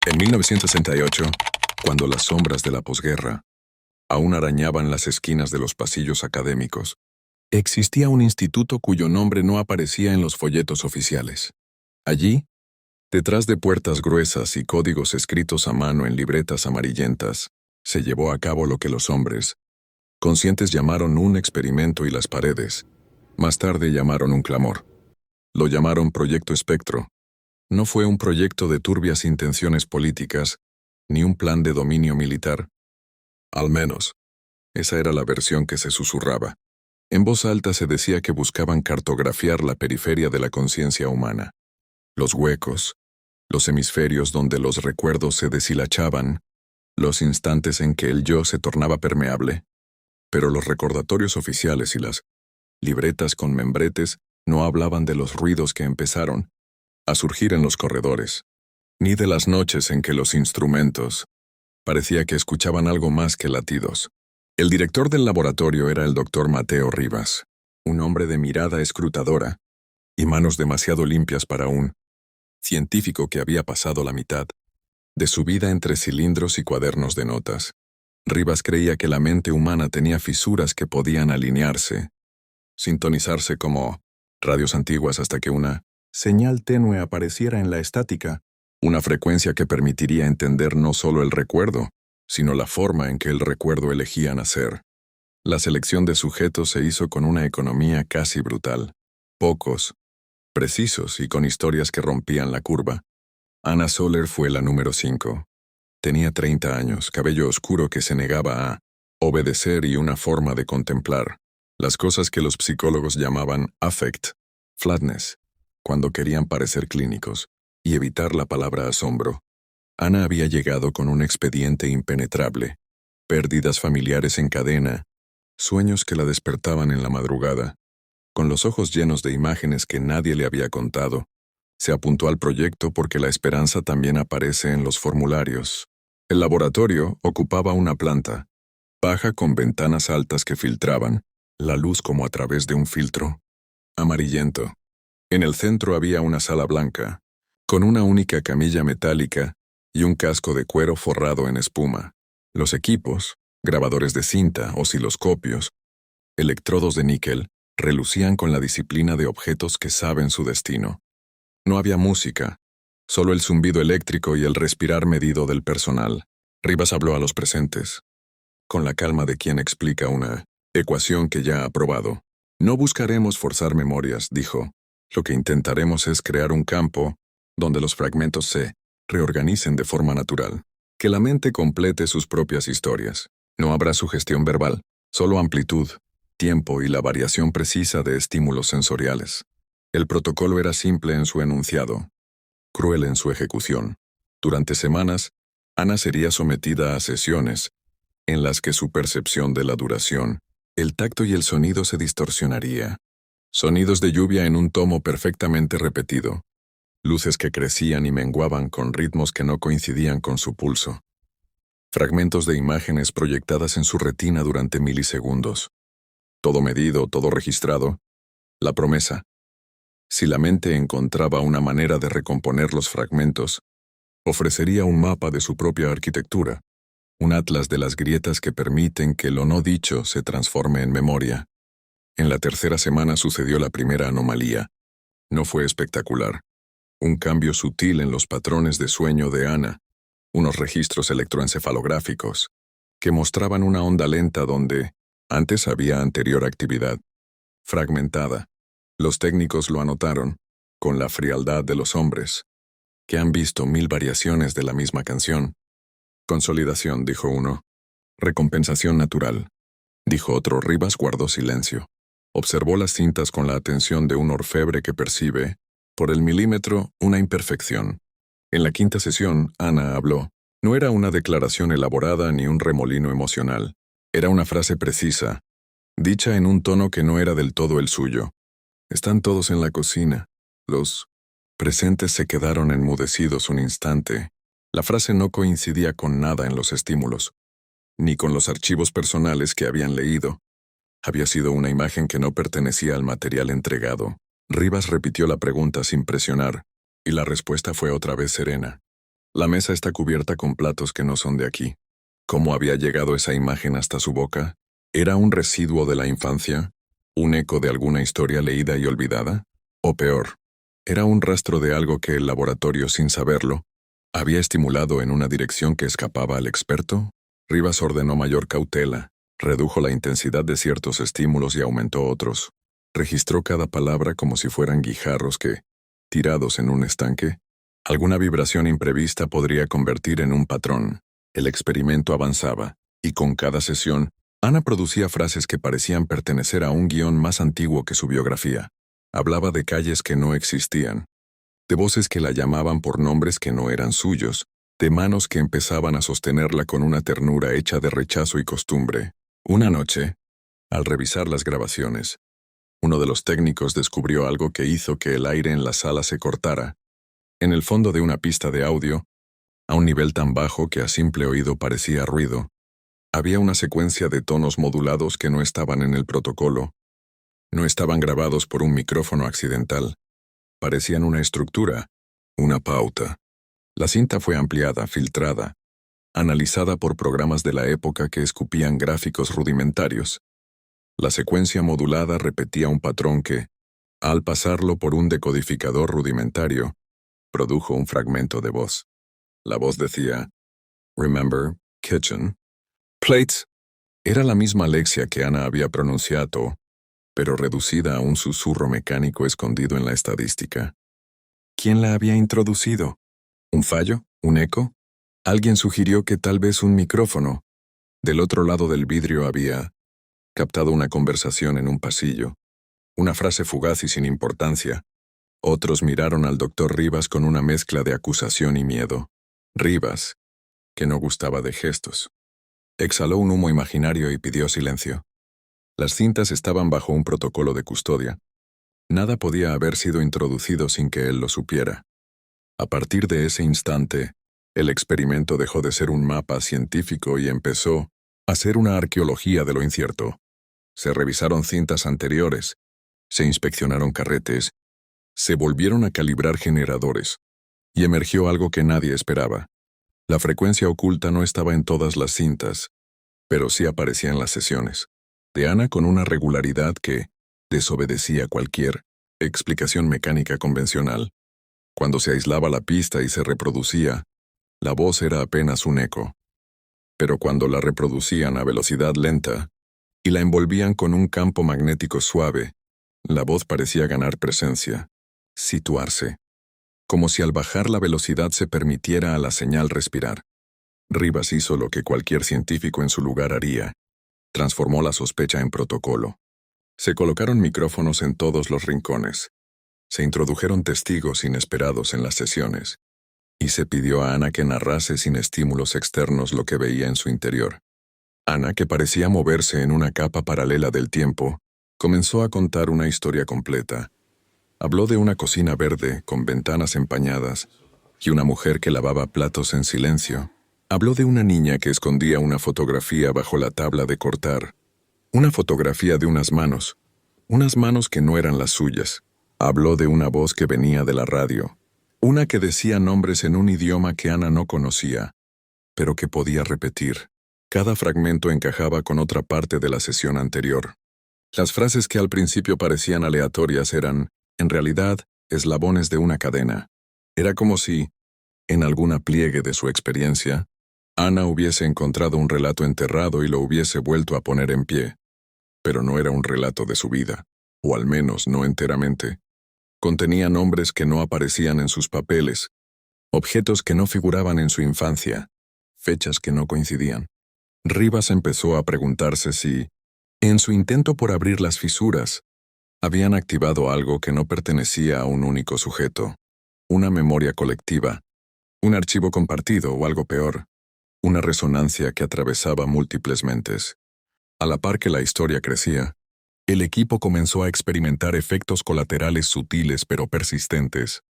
En 1968, cuando las sombras de la posguerra aún arañaban las esquinas de los pasillos académicos, existía un instituto cuyo nombre no aparecía en los folletos oficiales. Allí, detrás de puertas gruesas y códigos escritos a mano en libretas amarillentas, se llevó a cabo lo que los hombres, conscientes, llamaron un experimento y las paredes, más tarde llamaron un clamor. Lo llamaron Proyecto Espectro. No fue un proyecto de turbias intenciones políticas, ni un plan de dominio militar. Al menos, esa era la versión que se susurraba. En voz alta se decía que buscaban cartografiar la periferia de la conciencia humana. Los huecos, los hemisferios donde los recuerdos se deshilachaban, los instantes en que el yo se tornaba permeable. Pero los recordatorios oficiales y las libretas con membretes no hablaban de los ruidos que empezaron a surgir en los corredores, ni de las noches en que los instrumentos parecía que escuchaban algo más que latidos. El director del laboratorio era el doctor Mateo Rivas, un hombre de mirada escrutadora y manos demasiado limpias para un científico que había pasado la mitad de su vida entre cilindros y cuadernos de notas. Rivas creía que la mente humana tenía fisuras que podían alinearse, sintonizarse como radios antiguas hasta que una señal tenue apareciera en la estática, una frecuencia que permitiría entender no solo el recuerdo, sino la forma en que el recuerdo elegía nacer. La selección de sujetos se hizo con una economía casi brutal. Pocos, precisos y con historias que rompían la curva. Anna Soler fue la número 5. Tenía 30 años, cabello oscuro que se negaba a obedecer y una forma de contemplar las cosas que los psicólogos llamaban affect, flatness, cuando querían parecer clínicos, y evitar la palabra asombro. Ana había llegado con un expediente impenetrable, pérdidas familiares en cadena, sueños que la despertaban en la madrugada. Con los ojos llenos de imágenes que nadie le había contado, se apuntó al proyecto porque la esperanza también aparece en los formularios. El laboratorio ocupaba una planta, baja con ventanas altas que filtraban la luz como a través de un filtro amarillento. En el centro había una sala blanca, con una única camilla metálica y un casco de cuero forrado en espuma. Los equipos, grabadores de cinta, osciloscopios, electrodos de níquel, relucían con la disciplina de objetos que saben su destino. No había música, solo el zumbido eléctrico y el respirar medido del personal. Rivas habló a los presentes, con la calma de quien explica una ecuación que ya ha probado. No buscaremos forzar memorias, dijo. Lo que intentaremos es crear un campo donde los fragmentos se reorganicen de forma natural, que la mente complete sus propias historias. No habrá sugestión verbal, solo amplitud, tiempo y la variación precisa de estímulos sensoriales. El protocolo era simple en su enunciado, cruel en su ejecución. Durante semanas, Ana sería sometida a sesiones en las que su percepción de la duración, el tacto y el sonido se distorsionaría. Sonidos de lluvia en un tomo perfectamente repetido. Luces que crecían y menguaban con ritmos que no coincidían con su pulso. Fragmentos de imágenes proyectadas en su retina durante milisegundos. Todo medido, todo registrado. La promesa. Si la mente encontraba una manera de recomponer los fragmentos, ofrecería un mapa de su propia arquitectura, un atlas de las grietas que permiten que lo no dicho se transforme en memoria. En la tercera semana sucedió la primera anomalía. No fue espectacular. Un cambio sutil en los patrones de sueño de Ana, unos registros electroencefalográficos, que mostraban una onda lenta donde antes había anterior actividad. Fragmentada. Los técnicos lo anotaron, con la frialdad de los hombres, que han visto 1000 variaciones de la misma canción. Consolidación, dijo uno. Recompensación natural, dijo otro. Rivas guardó silencio. Observó las cintas con la atención de un orfebre que percibe, por el milímetro, una imperfección. En la quinta sesión, Ana habló. No era una declaración elaborada ni un remolino emocional. Era una frase precisa, dicha en un tono que no era del todo el suyo. Están todos en la cocina. Los presentes se quedaron enmudecidos un instante. La frase no coincidía con nada en los estímulos, ni con los archivos personales que habían leído. Había sido una imagen que no pertenecía al material entregado. Rivas repitió la pregunta sin presionar, y la respuesta fue otra vez serena. La mesa está cubierta con platos que no son de aquí. ¿Cómo había llegado esa imagen hasta su boca? ¿Era un residuo de la infancia? ¿Un eco de alguna historia leída y olvidada? O peor, ¿era un rastro de algo que el laboratorio, sin saberlo, había estimulado en una dirección que escapaba al experto? Rivas ordenó mayor cautela, redujo la intensidad de ciertos estímulos y aumentó otros. Registró cada palabra como si fueran guijarros que, tirados en un estanque, alguna vibración imprevista podría convertir en un patrón. El experimento avanzaba, y con cada sesión, Ana producía frases que parecían pertenecer a un guión más antiguo que su biografía. Hablaba de calles que no existían, de voces que la llamaban por nombres que no eran suyos, de manos que empezaban a sostenerla con una ternura hecha de rechazo y costumbre. Una noche, al revisar las grabaciones, uno de los técnicos descubrió algo que hizo que el aire en la sala se cortara. En el fondo de una pista de audio, a un nivel tan bajo que a simple oído parecía ruido, había una secuencia de tonos modulados que no estaban en el protocolo. No estaban grabados por un micrófono accidental. Parecían una estructura, una pauta. La cinta fue ampliada, filtrada, analizada por programas de la época que escupían gráficos rudimentarios. La secuencia modulada repetía un patrón que, al pasarlo por un decodificador rudimentario, produjo un fragmento de voz. La voz decía, "Remember, kitchen." Plates. Era la misma lexia que Ana había pronunciado, pero reducida a un susurro mecánico escondido en la estadística. ¿Quién la había introducido? ¿Un fallo? ¿Un eco? Alguien sugirió que tal vez un micrófono. Del otro lado del vidrio había captado una conversación en un pasillo, una frase fugaz y sin importancia. Otros miraron al doctor Rivas con una mezcla de acusación y miedo. Rivas, que no gustaba de gestos, exhaló un humo imaginario y pidió silencio. Las cintas estaban bajo un protocolo de custodia. Nada podía haber sido introducido sin que él lo supiera. A partir de ese instante, el experimento dejó de ser un mapa científico y empezó a ser una arqueología de lo incierto. Se revisaron cintas anteriores, se inspeccionaron carretes, se volvieron a calibrar generadores, y emergió algo que nadie esperaba. La frecuencia oculta no estaba en todas las cintas, pero sí aparecía en las sesiones, de Ana con una regularidad que desobedecía cualquier explicación mecánica convencional. Cuando se aislaba la pista y se reproducía, la voz era apenas un eco. Pero cuando la reproducían a velocidad lenta y la envolvían con un campo magnético suave, la voz parecía ganar presencia, situarse, como si al bajar la velocidad se permitiera a la señal respirar. Rivas hizo lo que cualquier científico en su lugar haría. Transformó la sospecha en protocolo. Se colocaron micrófonos en todos los rincones. Se introdujeron testigos inesperados en las sesiones. Y se pidió a Ana que narrase sin estímulos externos lo que veía en su interior. Ana, que parecía moverse en una capa paralela del tiempo, comenzó a contar una historia completa. Habló de una cocina verde con ventanas empañadas y una mujer que lavaba platos en silencio. Habló de una niña que escondía una fotografía bajo la tabla de cortar. Una fotografía de unas manos que no eran las suyas. Habló de una voz que venía de la radio, una que decía nombres en un idioma que Ana no conocía, pero que podía repetir. Cada fragmento encajaba con otra parte de la sesión anterior. Las frases que al principio parecían aleatorias eran, en realidad, eslabones de una cadena. Era como si, en alguna pliegue de su experiencia, Ana hubiese encontrado un relato enterrado y lo hubiese vuelto a poner en pie. Pero no era un relato de su vida, o al menos no enteramente. Contenía nombres que no aparecían en sus papeles, objetos que no figuraban en su infancia, fechas que no coincidían. Rivas empezó a preguntarse si, en su intento por abrir las fisuras, habían activado algo que no pertenecía a un único sujeto, una memoria colectiva, un archivo compartido o algo peor, una resonancia que atravesaba múltiples mentes. A la par que la historia crecía, el equipo comenzó a experimentar efectos colaterales sutiles pero persistentes.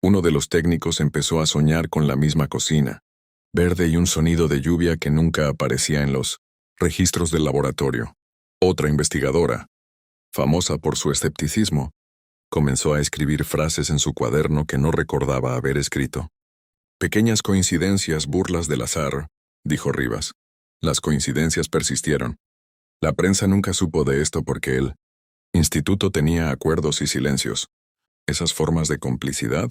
Uno de los técnicos empezó a soñar con la misma cocina, verde y un sonido de lluvia que nunca aparecía en los registros del laboratorio. Otra investigadora, famosa por su escepticismo, comenzó a escribir frases en su cuaderno que no recordaba haber escrito. Pequeñas coincidencias, burlas del azar, dijo Rivas. Las coincidencias persistieron. La prensa nunca supo de esto porque el instituto tenía acuerdos y silencios. Esas formas de complicidad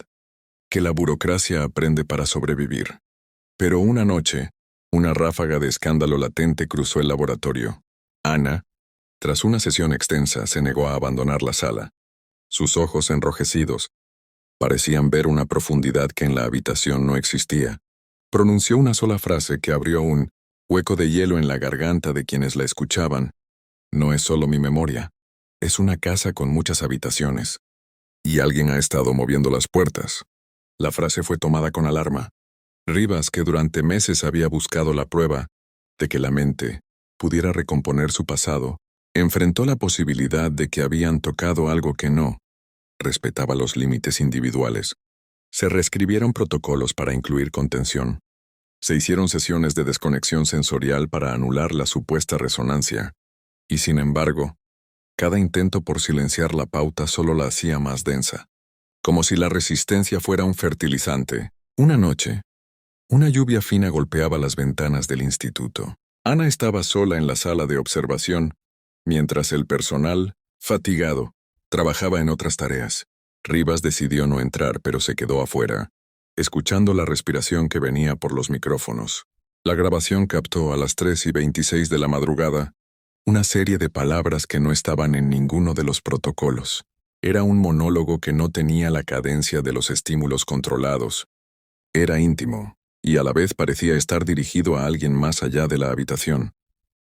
que la burocracia aprende para sobrevivir. Pero una noche, una ráfaga de escándalo latente cruzó el laboratorio. Ana, tras una sesión extensa, se negó a abandonar la sala. Sus ojos enrojecidos parecían ver una profundidad que en la habitación no existía. Pronunció una sola frase que abrió un hueco de hielo en la garganta de quienes la escuchaban. No es solo mi memoria. Es una casa con muchas habitaciones. Y alguien ha estado moviendo las puertas. La frase fue tomada con alarma. Rivas, que durante meses había buscado la prueba de que la mente pudiera recomponer su pasado, enfrentó la posibilidad de que habían tocado algo que no respetaba los límites individuales. Se reescribieron protocolos para incluir contención. Se hicieron sesiones de desconexión sensorial para anular la supuesta resonancia. Y sin embargo, cada intento por silenciar la pauta solo la hacía más densa. Como si la resistencia fuera un fertilizante. Una noche, una lluvia fina golpeaba las ventanas del instituto. Ana estaba sola en la sala de observación, mientras el personal, fatigado, trabajaba en otras tareas. Rivas decidió no entrar, pero se quedó afuera, escuchando la respiración que venía por los micrófonos. La grabación captó a las 3:26 de la madrugada una serie de palabras que no estaban en ninguno de los protocolos. Era un monólogo que no tenía la cadencia de los estímulos controlados. Era íntimo, y a la vez parecía estar dirigido a alguien más allá de la habitación.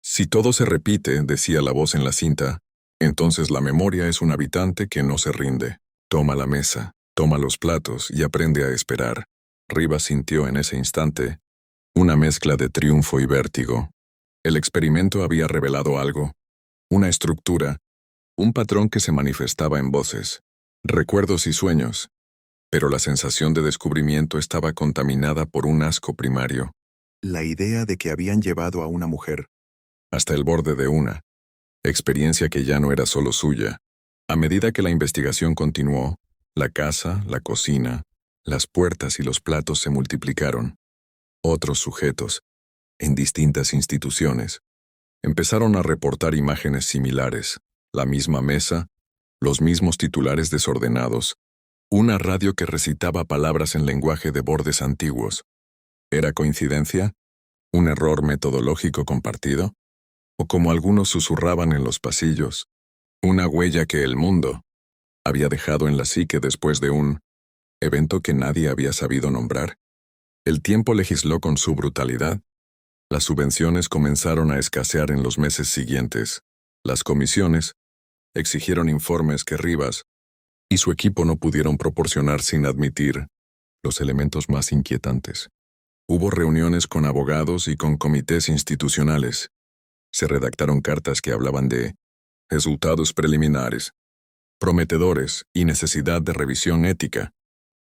Si todo se repite, decía la voz en la cinta, entonces la memoria es un habitante que no se rinde. Toma la mesa, toma los platos y aprende a esperar. Rivas sintió en ese instante una mezcla de triunfo y vértigo. El experimento había revelado algo, una estructura, un patrón que se manifestaba en voces, recuerdos y sueños, pero la sensación de descubrimiento estaba contaminada por un asco primario. La idea de que habían llevado a una mujer hasta el borde de una experiencia que ya no era solo suya. A medida que la investigación continuó, la casa, la cocina, las puertas y los platos se multiplicaron. Otros sujetos, en distintas instituciones, empezaron a reportar imágenes similares, la misma mesa, los mismos titulares desordenados, una radio que recitaba palabras en lenguaje de bordes antiguos. ¿Era coincidencia? ¿Un error metodológico compartido? O como algunos susurraban en los pasillos, una huella que el mundo había dejado en la psique después de un evento que nadie había sabido nombrar. El tiempo legisló con su brutalidad. Las subvenciones comenzaron a escasear en los meses siguientes. Las comisiones exigieron informes que Rivas y su equipo no pudieron proporcionar sin admitir los elementos más inquietantes. Hubo reuniones con abogados y con comités institucionales. Se redactaron cartas que hablaban de resultados preliminares, prometedores y necesidad de revisión ética,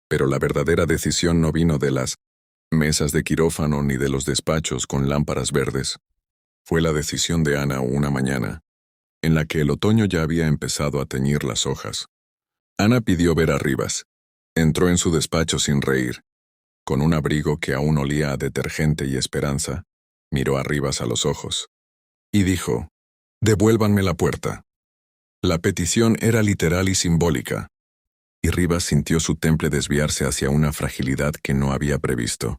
pero la verdadera decisión no vino de las mesas de quirófano ni de los despachos con lámparas verdes. Fue la decisión de Ana una mañana, en la que el otoño ya había empezado a teñir las hojas. Ana pidió ver a Rivas. Entró en su despacho sin reír. Con un abrigo que aún olía a detergente y esperanza, miró a Rivas a los ojos. Y dijo, «Devuélvanme la puerta». La petición era literal y simbólica, y Rivas sintió su temple desviarse hacia una fragilidad que no había previsto.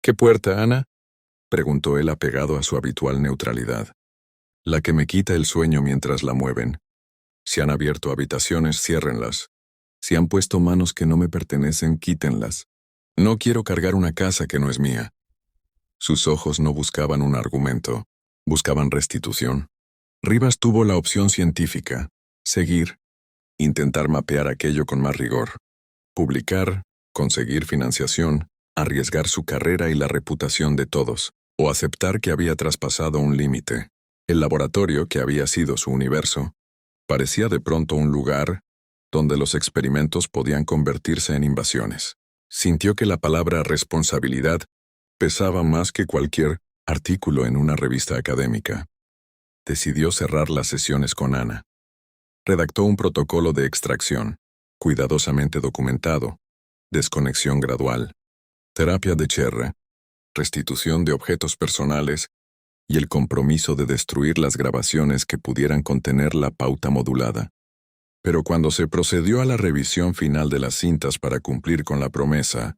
«¿Qué puerta, Ana?», preguntó él apegado a su habitual neutralidad. «La que me quita el sueño mientras la mueven. Si han abierto habitaciones, ciérrenlas. Si han puesto manos que no me pertenecen, quítenlas. No quiero cargar una casa que no es mía». Sus ojos no buscaban un argumento, buscaban restitución. Rivas tuvo la opción científica, seguir, intentar mapear aquello con más rigor, publicar, conseguir financiación, arriesgar su carrera y la reputación de todos, o aceptar que había traspasado un límite. El laboratorio, que había sido su universo, parecía de pronto un lugar donde los experimentos podían convertirse en invasiones. Sintió que la palabra responsabilidad pesaba más que cualquier artículo en una revista académica. Decidió cerrar las sesiones con Ana. Redactó un protocolo de extracción, cuidadosamente documentado, desconexión gradual, terapia de Cherre, restitución de objetos personales y el compromiso de destruir las grabaciones que pudieran contener la pauta modulada. Pero cuando se procedió a la revisión final de las cintas para cumplir con la promesa,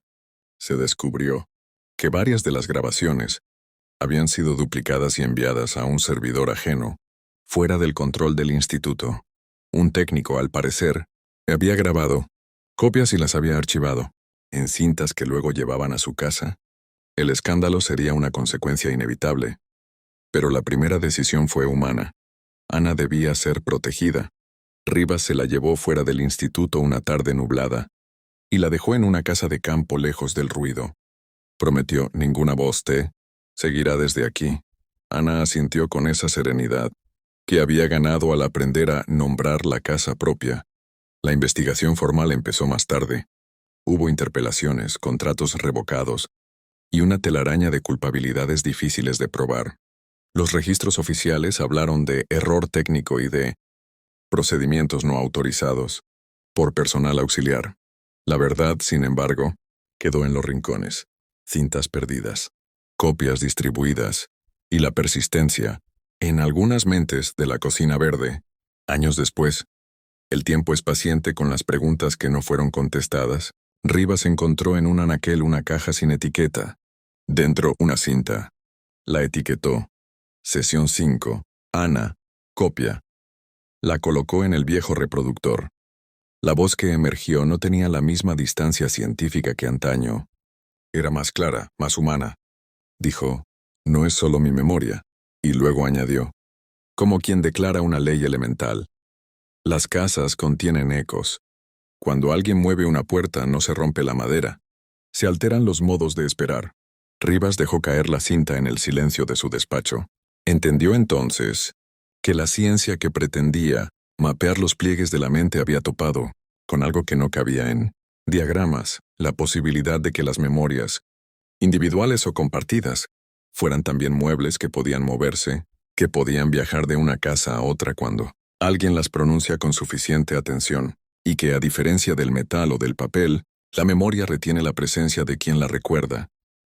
se descubrió que varias de las grabaciones habían sido duplicadas y enviadas a un servidor ajeno, fuera del control del instituto. Un técnico, al parecer, había grabado copias y las había archivado en cintas que luego llevaban a su casa. El escándalo sería una consecuencia inevitable, pero la primera decisión fue humana. Ana debía ser protegida. Rivas se la llevó fuera del instituto una tarde nublada y la dejó en una casa de campo lejos del ruido. Prometió: ninguna voz te seguirá desde aquí. Ana asintió con esa serenidad que había ganado al aprender a nombrar la casa propia. La investigación formal empezó más tarde. Hubo interpelaciones, contratos revocados y una telaraña de culpabilidades difíciles de probar. Los registros oficiales hablaron de error técnico y de procedimientos no autorizados por personal auxiliar. La verdad, sin embargo, quedó en los rincones: cintas perdidas, copias distribuidas y la persistencia en algunas mentes de la cocina verde. Años después, el tiempo es paciente con las preguntas que no fueron contestadas. Rivas encontró en un anaquel una caja sin etiqueta. Dentro, una cinta. La etiquetó: Sesión 5, Ana, copia. La colocó en el viejo reproductor. La voz que emergió no tenía la misma distancia científica que antaño. Era más clara, más humana. Dijo: no es solo mi memoria. Y luego añadió, como quien declara una ley elemental: las casas contienen ecos. Cuando alguien mueve una puerta no se rompe la madera. Se alteran los modos de esperar. Rivas dejó caer la cinta en el silencio de su despacho. Entendió entonces que la ciencia que pretendía mapear los pliegues de la mente había topado con algo que no cabía en diagramas: la posibilidad de que las memorias, individuales o compartidas, fueran también muebles que podían moverse, que podían viajar de una casa a otra cuando alguien las pronuncia con suficiente atención, y que, a diferencia del metal o del papel, la memoria retiene la presencia de quien la recuerda,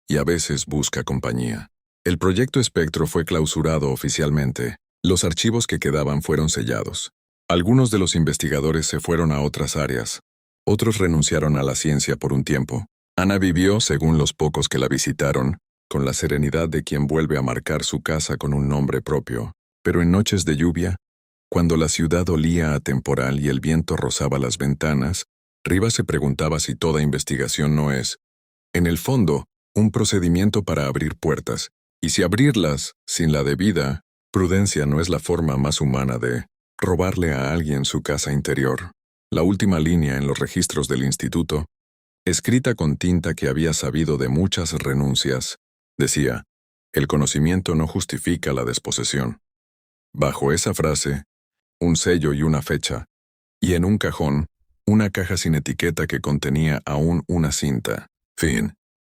y a veces busca compañía. El proyecto Espectro fue clausurado oficialmente. Los archivos que quedaban fueron sellados. Algunos de los investigadores se fueron a otras áreas. Otros renunciaron a la ciencia por un tiempo. Ana vivió, según los pocos que la visitaron, con la serenidad de quien vuelve a marcar su casa con un nombre propio. Pero en noches de lluvia, cuando la ciudad olía a temporal y el viento rozaba las ventanas, Rivas se preguntaba si toda investigación no es, en el fondo, un procedimiento para abrir puertas, y si abrirlas sin la debida prudencia no es la forma más humana de robarle a alguien su casa interior. La última línea en los registros del instituto, escrita con tinta que había sabido de muchas renuncias, decía: el conocimiento no justifica la desposesión. Bajo esa frase, un sello y una fecha, y en un cajón, una caja sin etiqueta que contenía aún una cinta. Fin.